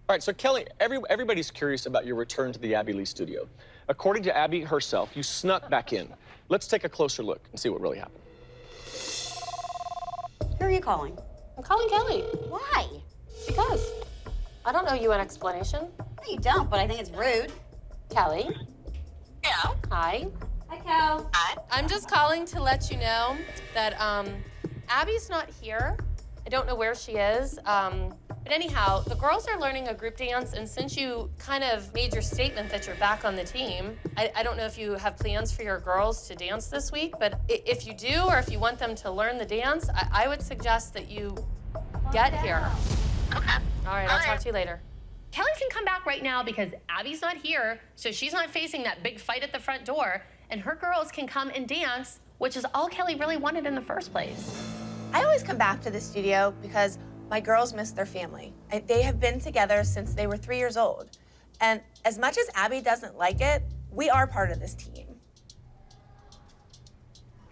All right, so Kelly, everybody's curious about your return to the Abby Lee studio. According to Abby herself, you snuck back in. Let's take a closer look and see what really happened. Who are you calling? I'm calling Kelly. Why? Because I don't owe you an explanation. No, you don't, but I think it's rude. Kelly. Yeah. Hi. Hi, Cal. Hi. I'm just calling to let you know that Abby's not here. I don't know where she is. But anyhow, the girls are learning a group dance, and since you kind of made your statement that you're back on the team, I don't know if you have plans for your girls to dance this week, but if you do, or if you want them to learn the dance, I would suggest that you get here. Okay. All right, I'll talk to you later. Kelly can come back right now because Abby's not here, so she's not facing that big fight at the front door, and her girls can come and dance, which is all Kelly really wanted in the first place. I always come back to the studio because my girls miss their family. They have been together since they were 3 years old. And as much as Abby doesn't like it, we are part of this team.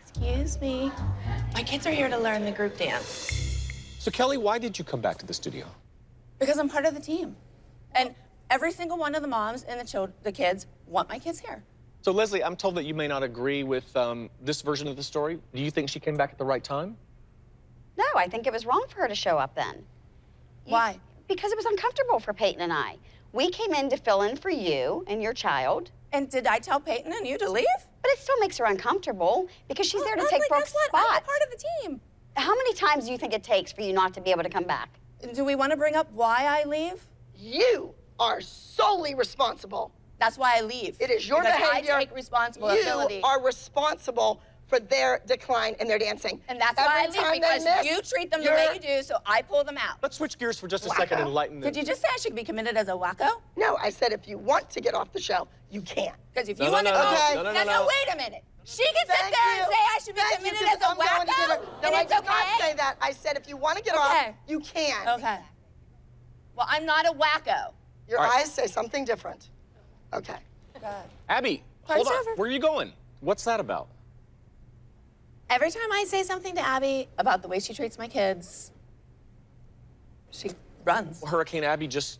Excuse me. My kids are here to learn the group dance. So Kelly, why did you come back to the studio? Because I'm part of the team. And every single one of the moms and the kids want my kids here. So Leslie, I'm told that you may not agree with this version of the story. Do you think she came back at the right time? No, I think it was wrong for her to show up then. Why? Because it was uncomfortable for Peyton and I. We came in to fill in for you and your child. And did I tell Peyton and you to leave? But it still makes her uncomfortable because she's there to take Brooke's guess what? spot. I'm a part of the team. How many times do you think it takes for you not to be able to come back? Do we want to bring up why I leave? You are solely responsible. That's why I leave. It is your because behavior. I take responsibility. You are responsible for their decline in their dancing. And that's why I Every time leave, they because miss, you treat them the way you do, so I pull them out. Let's switch gears for just a second and lighten Did the... you just say I should be committed as a wacko? No, I said if you want to get off the show, you can. Because if No, you no, want to no, go... no, no, no, no. wait a minute. She can sit Thank there you. and say I should be Thank committed you, as a 'cause I'm going to give wacko, her- No, and I it's did okay? not say that. I said if you want to get off, Okay. you can. Okay. Well, I'm not a wacko. Your All right. eyes say something different. Okay. Abby, Party's hold on. over. Where are you going? What's that about? Every time I say something to Abby about the way she treats my kids, she runs. Hurricane Abby just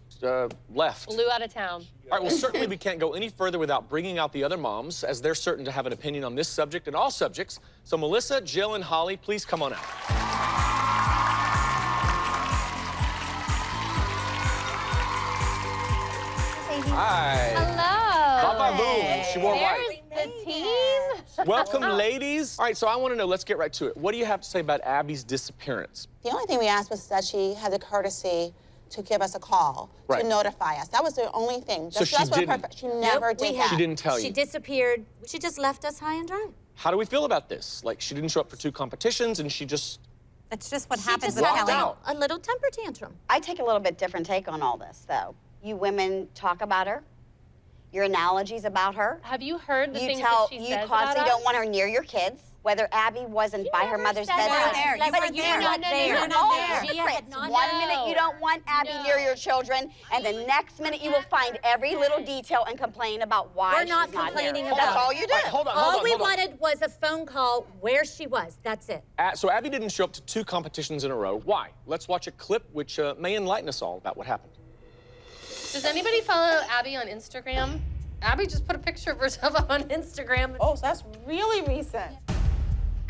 left. Flew out of town. All right, well, certainly we can't go any further without bringing out the other moms, as they're certain to have an opinion on this subject and all subjects. So Melissa, Jill, and Holly, please come on out. Hi. Hello. Baba boom. She wore white. There's the team. Welcome, ladies. All right, so I want to know, let's get right to it. What do you have to say about Abby's disappearance? The only thing we asked was that she had the courtesy to give us a call, Right. to notify us. That was the only thing. So she that's what didn't? She never did that. She didn't tell She you. disappeared. She just left us high and dry. How do we feel about this? Like, she didn't show up for 2 competitions, and she just... That's just what She happens just with walked Kelly. out. A little temper tantrum. I take a little bit different take on all this, though. You women talk about her, your analogies about her. Have you heard the You things tell that she you says constantly about don't us? want her near your kids. Whether Abby wasn't by her mother's said bedside. that. You But weren't you there. not No, no, there. no, You're no, all no. hypocrites. She had not- One minute you don't want Abby near your children, and the next minute you will find every little detail and complain about why We're she's not not complaining here. about That's all you do. All right, hold on, All we hold on. wanted was a phone call where she was. That's it. So Abby didn't show up to 2 competitions in a row. Why? Let's watch a clip which may enlighten us all about what happened. Does anybody follow Abby on Instagram? Abby just put a picture of herself up on Instagram. Oh, so that's really recent.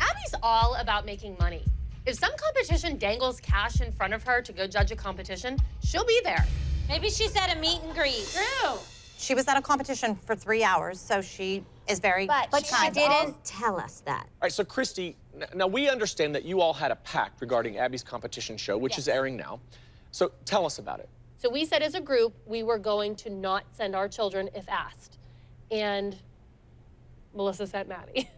Abby's all about making money. If some competition dangles cash in front of her to go judge a competition, she'll be there. Maybe she's at a meet and greet. True. She was at a competition for 3 hours, so she is very But she kind. didn't tell us that. All right, so Christy, now we understand that you all had a pact regarding Abby's competition show, which is airing now. So tell us about it. So we said as a group, we were going to not send our children if asked. And Melissa sent Maddie.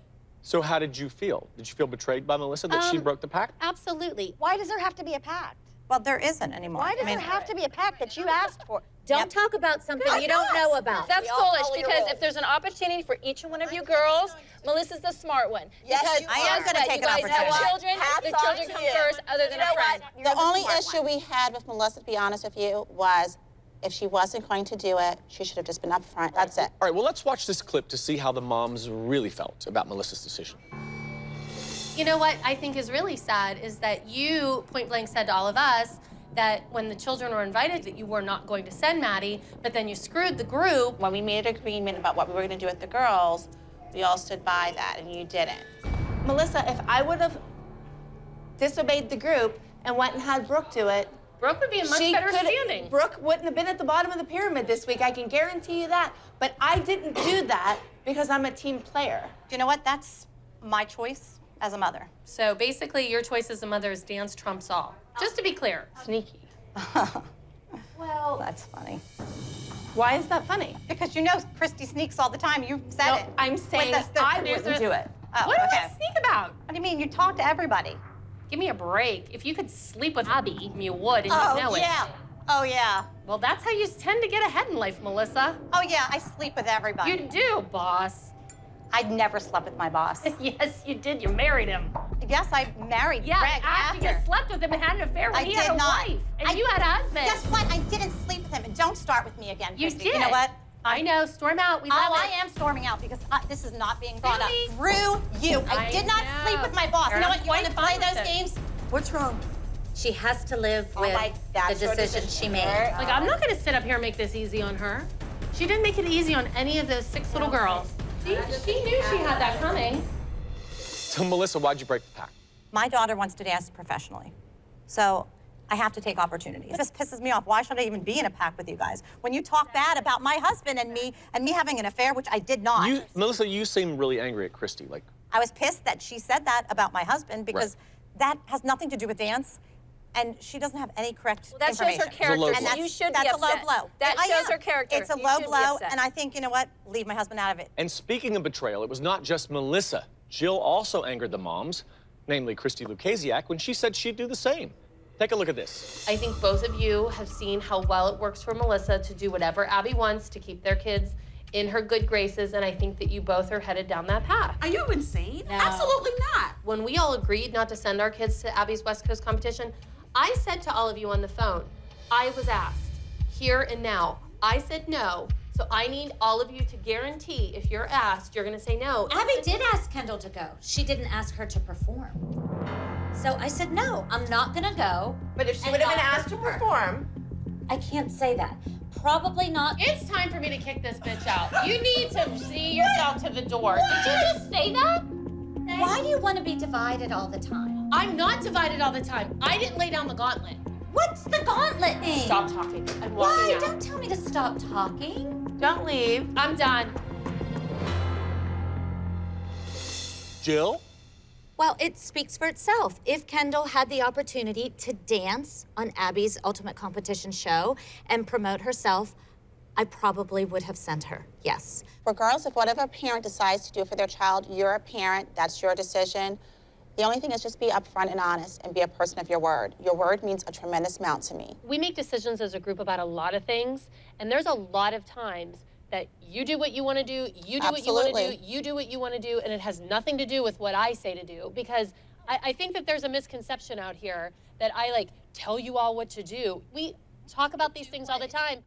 So how did you feel? Did you feel betrayed by Melissa that she broke the pact? Absolutely. Why does there have to be a pact? Well, there isn't anymore. Why does there have to be a pact that you asked for? Don't talk about something you don't know about. That's We all foolish follow your because rules. if there's an opportunity for each one of you girls, Melissa's the smart one. Yes, because you I am are. gonna guess take what? an You guys have opportunity. children, Hats the off children to come you. first other than You know a friend. what? You're The only smart issue one. we had with Melissa, to be honest with you, was if she wasn't going to do it, she should have just been upfront. That's it. All right, well, let's watch this clip to see how the moms really felt about Melissa's decision. You know what I think is really sad is that you point blank said to all of us that when the children were invited that you were not going to send Maddie, but then you screwed the group. When we made an agreement about what we were going to do with the girls, we all stood by that, and you didn't. Melissa, if I would have disobeyed the group and went and had Brooke do it, Brooke would be in much better standing. Brooke wouldn't have been at the bottom of the pyramid this week, I can guarantee you that. But I didn't do that because I'm a team player. Do you know what? That's my choice as a mother. So basically, your choice as a mother is dance trumps all. Just to be clear. Sneaky. Well, that's funny. Why is that funny? Because you know Christy sneaks all the time. You said No, it. I'm saying With the I producers. wouldn't do it. Oh, What do okay. I sneak about? What do you mean? You talk to everybody. Give me a break. If you could sleep with Abby, you would, and Oh, you know it. yeah. Oh, yeah. Well, that's how you tend to get ahead in life, Melissa. Oh, yeah. I sleep with everybody. You do, boss. I'd never slept with my boss. Yes, you did. You married him. Yes, I married Yeah, Greg after you slept with him and had an affair when I he did had a not. wife. And you had a husband. Guess what? I didn't sleep with him. And don't start with me again, You Christy. did. You know what? I know. Storm out. We love Oh, it. I am storming out because this is not being brought Really? up through you. I I did not know. sleep with my boss. You're You know what? You quite want to play fine with those it. games? What's wrong? She has to live with that's the your decision she made. Like, I'm not going to sit up here and make this easy on her. She didn't make it easy on any of those 6 little girls. She knew she had that coming. So, Melissa, why'd you break the pact? My daughter wants to dance professionally. So I have to take opportunities. This pisses me off. Why should I even be in a pack with you guys? When you talk bad about my husband and me having an affair, which I did not. Melissa, you seem really angry at Christy. Like, I was pissed that she said that about my husband because that has nothing to do with dance. And she doesn't have any correct That shows information. her character. blow. And that's, You should that's be a low upset. blow. That I shows am. her character. It's a You low should be blow, upset. and I think, you know what? Leave my husband out of it. and speaking of betrayal, it was not just Melissa. Jill also angered the moms, namely Christy Lukasiak, when she said she'd do the same. Take a look at this. I think both of you have seen how well it works for Melissa to do whatever Abby wants to keep their kids in her good graces, and I think that you both are headed down that path. Are you insane? Absolutely not. When we all agreed not to send our kids to Abby's West Coast competition, I said to all of you on the phone, I was asked, here and now, I said no, so I need all of you to guarantee if you're asked, you're gonna say no. Abby did ask Kendall to go. She didn't ask her to perform. So I said, no, I'm not gonna go. But if she And would have been not asked to perform. perform, I can't say that. Probably not. It's time for me to kick this bitch out. You need to see yourself to the door. Did you just say that? Why do you want to be divided all the time? I'm not divided all the time. I didn't lay down the gauntlet. What's the gauntlet mean? Stop talking. I'm walking Why? out. Don't tell me to stop talking. don't leave. I'm done. Jill? Well, it speaks for itself. If Kendall had the opportunity to dance on Abby's Ultimate Competition show and promote herself, I probably would have sent her, yes. Regardless of whatever a parent decides to do for their child, you're a parent, that's your decision. The only thing is just be upfront and honest and be a person of your word. Your word means a tremendous amount to me. We make decisions as a group about a lot of things, and there's a lot of times that you do what you want to do, you do what you want to do, Absolutely. you do what you want to do, and it has nothing to do with what I say to do, because I think that there's a misconception out here that I tell you all what to do. We talk about these things all the time.